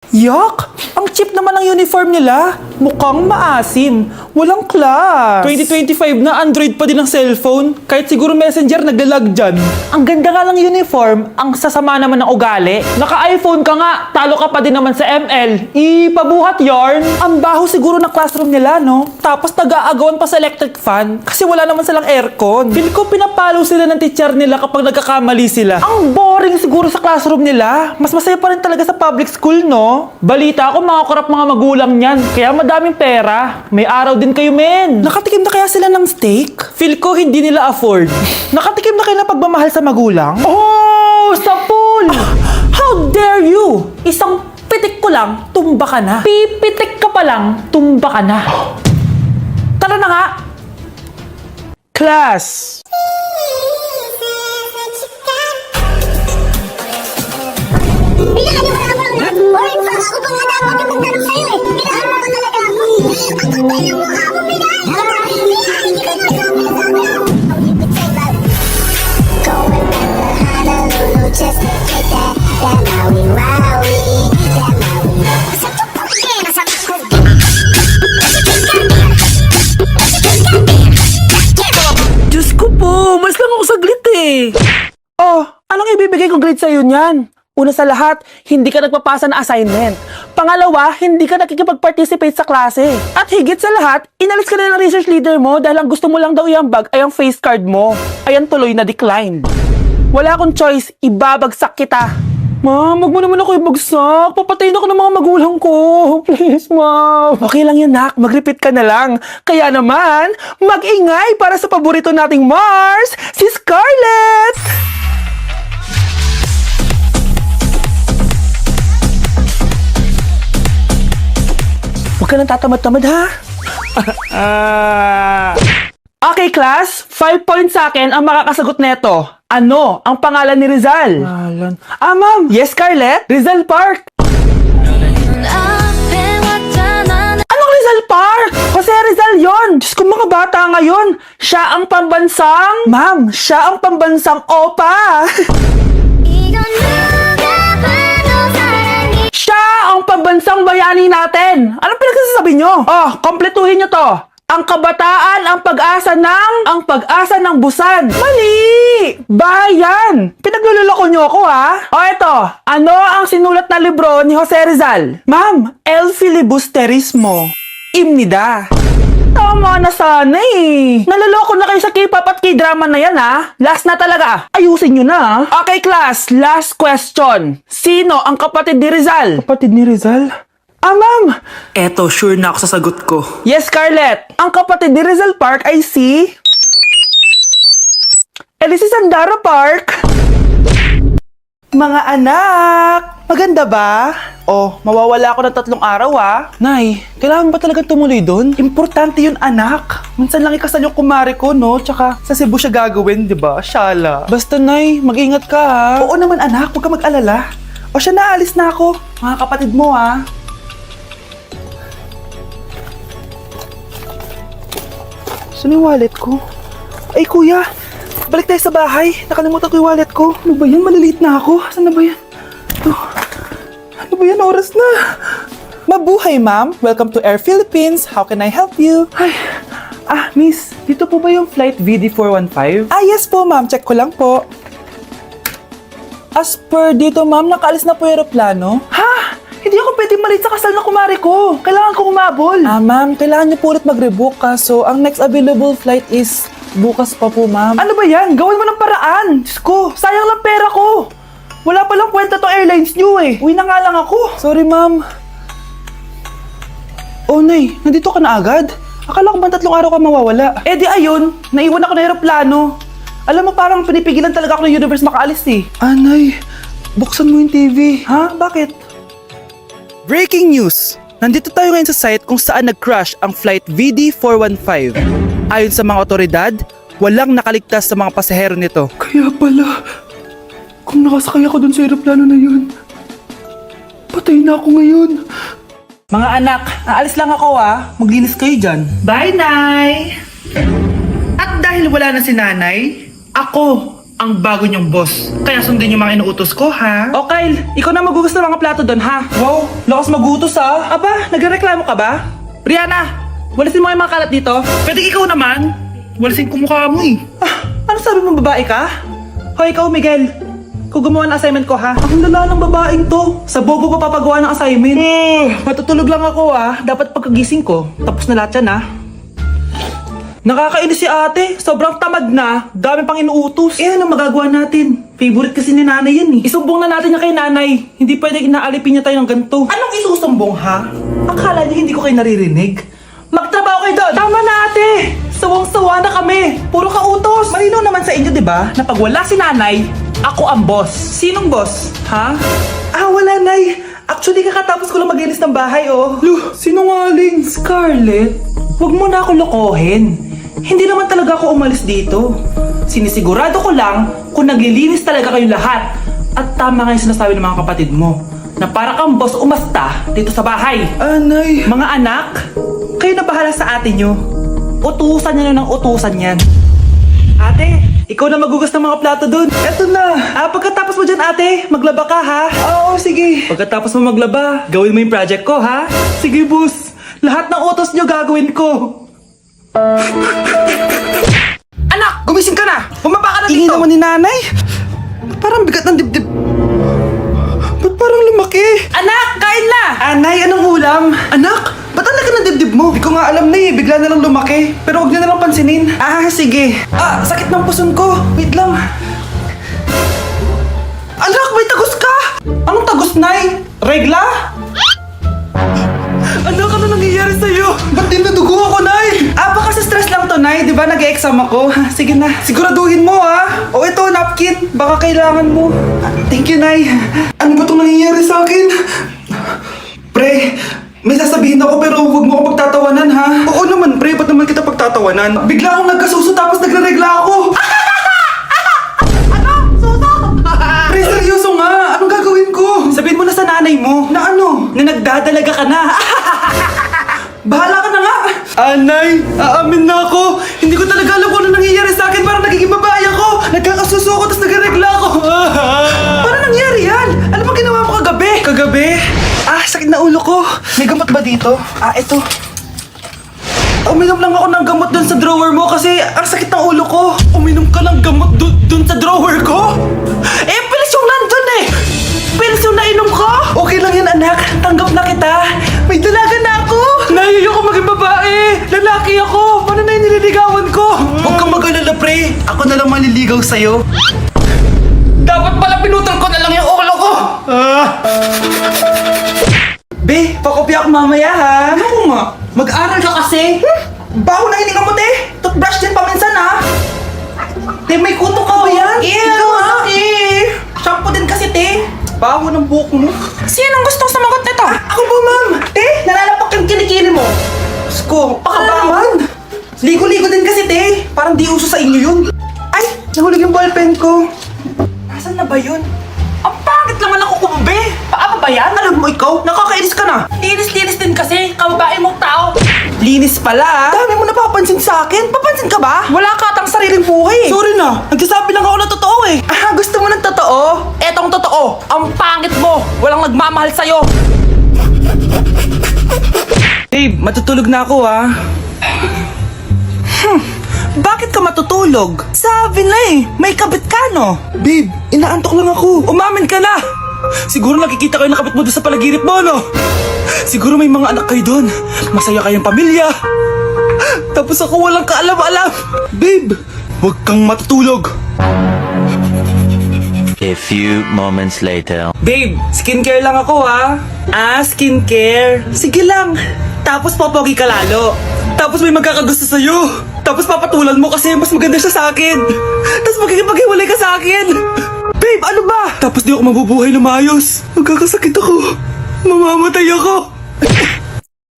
Yak! Ang cheap naman ng uniform nila. Mukhang maasim. Walang class. 2025 na, Android pa din ang cellphone. Kahit siguro Messenger naglalag dyan. Ang ganda nga ng uniform, ang sasama naman ng ugali. Naka-iPhone ka nga, talo ka pa din naman sa ML. Ipabuhat yarn. Ang baho siguro ng classroom nila, no? Tapos nag-aagawan pa sa electric fan kasi wala naman silang aircon. Feel ko pinapalo sila ng teacher nila kapag nagkakamali sila. Ang boring siguro sa classroom nila. Mas masaya pa rin talaga sa public school, no? Balita ko mga korap mga magulang niyan. Kaya madaming pera. May araw din kayo, men. Nakatikim na kaya sila ng steak? Feel ko hindi nila afford. Nakatikim na kayo ng pagmamahal sa magulang? Oh! Sa pool! How dare you! Isang pitik ko lang, tumba ka na. Pipitik ka pa lang, tumba ka na. Tara na nga! Class! Boring pa ako pa nga dapat yung magtanong sa'yo eh. Kailangan mo talaga ako. Ang kapal yung mukha mo, Pinay! Hindi ka Go remember Honolulu, just take that Maui, Maui, that Maui. Masakit po yan, masakit po. Diyos ko po, mas lang ako saglit eh. Oh, anong ibibigay ko grade sa'yo niyan? Una sa lahat, hindi ka nagpapasa na assignment. Pangalawa, hindi ka nakikipag-participate sa klase. At higit sa lahat, inalis ka na ng research leader mo dahil ang gusto mo lang daw iambag ay ang face card mo. Ayan tuloy na declined. Wala akong choice, ibabagsak kita. Ma'am, wag mo naman ako ibagsak. Papatayin ako ng mga magulang ko. Please, ma'am. Okay lang yan, nak. Mag-repeat ka na lang. Kaya naman, mag-ingay para sa paborito nating Mars, si Scarlett! Huwag ka nang tatamad-tamad, ha? Okay, class. 5 points sa akin ang makakasagot neto. Ano ang pangalan ni Rizal? Ma'am. Yes, Scarlett? Rizal Park. Anong Rizal Park? Jose Rizal yon. Diyos ko, mga bata ngayon. Siya ang pambansang... Ma'am, siya ang pambansang opa. Siya ang pambansang bayani natin. Anong pinagsasabi nyo? Oh, kompletuhin nyo to. Ang kabataan, ang pag-asa ng busan. Mali! Bayan! Pinagluloko nyo ako, ha? O eto, ano ang sinulat na libro ni Jose Rizal? Ma'am, El Filibusterismo. Imnida. Tama na sana eh. Naloloko na kayo sa K-pop at K-drama na yan, ha? Last na talaga. Ayusin nyo na, ha? Okay, class. Last question. Sino ang kapatid ni Rizal? Kapatid ni Rizal? Ma'am! Eto, sure na ako sa sagot ko. Yes, Scarlett! Ang kapatid ni Rizal Park ay si... si Sandara Park! Mga anak! Maganda ba? Oh, mawawala ako ng 3 araw, Nay, kailangan ba talaga tumuloy doon? Importante yun, anak. Minsan lang ikasal yung kumare ko, no? Tsaka sa Cebu siya gagawin, di ba? Shala. Basta, Nay, mag-ingat ka, ha? Oo naman, anak. Huwag ka mag-alala. O siya, naalis na ako. Mga kapatid mo, ha? Saan yung wallet ko? Ay, kuya! Balik tayo sa bahay. Nakalimutan ko yung wallet ko. Ano ba yan? Maliliit na ako. Saan na ba yan? Ito. Ano ba yan? Oras na. Mabuhay, ma'am. Welcome to Air Philippines. How can I help you? Ay, miss. Dito po ba yung flight VD415? Yes po, ma'am. Check ko lang po. As per dito, ma'am, nakaalis na po yung aeroplano. Ha? Hindi ako pwedeng malit sa kasal na kumari ko. Kailangan ko umabol. Ma'am, kailangan niyo po ulit mag-rebook kaso ang next available flight is bukas pa po, ma'am. Ano ba yan? Gawin mo ng paraan. Diyos ko, sayang lang pera ko. Wala palang kwenta tong airlines niyo eh. Uwi na nga lang ako. Sorry, ma'am. Oh, Nay, nandito ka na agad? Akala ko ba 3 araw ka mawawala? Di ayun, naiwan ako ng aeroplano. Alam mo, parang pinipigilan talaga ako ng universe makaalis eh. Nay, buksan mo yung TV. Ha? Bakit? Breaking news! Nandito tayo ngayon sa site kung saan nag-crash ang flight VD415. Ayon sa mga otoridad, walang nakaligtas sa mga pasahero nito. Kaya pala, kung nakasakay ako dun sa aeroplano na yun, patay na ako ngayon. Mga anak, aalis lang ako, maglinis kayo dyan. Bye, Nay! At dahil wala na si Nanay, ako ang bago niyong boss. Kaya sundin yung mga inuutos ko, ha? O Kyle, ikaw na magugas ng mga plato doon ha. Wow, lakas magutos ha. Aba, nagreklamo ka ba? Rihanna, walisin mo yung mga kalat dito. Pwede ikaw naman. Walisin ko mukha mo eh. Ano sabi mo, babae ka? Hoy, ikaw Miguel. Kung gumawa ng assignment ko ha. Ang lala ng babaeng to. Sa bobo pa papagawa ng assignment. Matutulog lang ako Dapat pagkagising ko, tapos na lahat yan Nakakainis si ate. Sobrang tamad na. Dami pang inuutos. Eh ano magagawa natin? Favorite kasi ni nanay yan Isumbong na natin niya kay nanay. Hindi pwede inaalipin niya tayo ng ganito. Anong isusumbong ha? Akala niya hindi ko kayo naririnig? Magtrabaho kayo doon! Tama na ate! Sawang-sawa na kami! Puro kautos! Malinaw naman sa inyo, di ba? Na pag wala si nanay, ako ang boss. Sinong boss? Ha? Wala nay. Actually, kakatapos ko lang maglinis ng bahay, Lu, sinungaling? Scarlett, huwag mo na ako lokohin. Hindi naman talaga ako umalis dito. Sinisigurado ko lang kung naglilinis talaga kayo lahat. At tama nga yung sinasabi ng mga kapatid mo. Na para kang boss umasta dito sa bahay. Anay. Mga anak, kayo na bahala sa ate nyo. Utusan nyo ng utusan yan. Ate, ikaw na magugas ng mga plato dun. Eto na. Pagkatapos mo dyan ate, maglaba ka ha? Oo, sige. Pagkatapos mo maglaba, gawin mo yung project ko ha? Sige boss. Lahat ng utos nyo gagawin ko. Anak, gumising ka na. Bumaba ka na dito. Ingin naman ni nanay. Parang bigat ng dibdib. Ba't parang lumaki? Anak, kain na! Anay, anong ulam? Anak, ba't ang laki ng dibdib mo? Di ko nga alam na bigla na lang lumaki. Pero huwag niyo na lang pansinin. Sige. Sakit ng puson ko. Wait lang. Anak, may tagos ka! Anong tagos, Nay? Regla? Anak, ano nangyayari sa'yo? Ba't din nadugo ako, Nay? Baka sa stress lang to, Nay. Di ba nag-e-exam ako? Sige na. Siguraduhin mo, O, ito, napkin. Baka kailangan mo. Thank you, Nay. Ano ba itong nangyayari sa akin? Pre, may sasabihin ako pero huwag mo ako pagtatawanan, ha? Oo naman, pre. Ba't naman kita pagtatawanan? Bigla akong nagkasuso tapos nagre-regla ako. Ano? Suso? Pre, seryoso nga. Anong gagawin ko? Sabihin mo na sa nanay mo. Na ano? Na nagdadalaga ka na. Bahala ka na nga! Anay, aamin na ako! Hindi ko talaga alam kung ano nangyayari sa akin. Parang nagiging babae ako! Nagkakasuso ako, tapos nagregla ako! Paano nangyari yan? Ano ba ginawa mo kagabi? Kagabi? Sakit na ulo ko. May gamot ba dito? Ito. Uminom lang ako ng gamot dun sa drawer mo kasi ang sakit ng ulo ko. Uminom ka ng gamot dun sa drawer ko? Pilis yung nandun Pilis yung nainom ko? Okay lang yan, anak. Tanggap na kita. May dalaga na ako. Nahiyo ko maging babae. Lalaki ako. Paano na yung nililigawan ko? Huwag kang mag-alala, pre. Ako na lang maliligaw sa'yo. Dapat pala pinutol ko na lang yung ulo ko. Be, pakopya ako mamaya ha. Ano ko nga? Mag-aral ka kasi. Baho na hininga mo, te. Toothbrush din paminsan ha. Te, may kuto ka ba yan? Ito ha. Shampoo din kasi, te. Baho ng buhok mo. Sinong gusto sumagot nito? Ako ba, ma'am? Te, nalalapak yung kilikili mo. Sko, pakabaman. Ligo-ligo din kasi, te. Parang di uso sa inyo yun. Ay, nahulog yung ballpen ko. Nasaan na ba yun? Ang pangit naman ako kumbe. Paapa ba yan? Alam mo ikaw, nakakainis ka na. Linis-linis din kasi, kababae mong tao. Linis pala. Dami mo napapansin sa akin. Papansin ka ba? Wala ka atang sariling buhay. Sorry na, nagsasabi lang ako ng totoo gusto mo ng totoo? Etong totoo, ang pangit mo. Walang nagmamahal sa'yo. Babe, matutulog na ako Bakit ka matutulog? Sabi na may kabit ka no? Babe, inaantok lang ako. Umamin ka na! Siguro nakikita kayo ng kabit mo doon sa palaginip mo, no? Siguro may mga anak kayo doon. Masaya kayong pamilya. Tapos ako walang kaalam-alam. Babe, huwag kang matutulog. A few moments later. Babe, skincare lang ako skincare. Sige lang. Tapos popogi ka lalo. Tapos may magkakagusto sa'yo. Tapos papatulan mo kasi mas maganda siya sa akin. Tapos magkikipaghiwalay ka sa akin. Babe, ano ba? Tapos di ako mabubuhay na maayos. Magkakasakit ako. Mamamatay ako.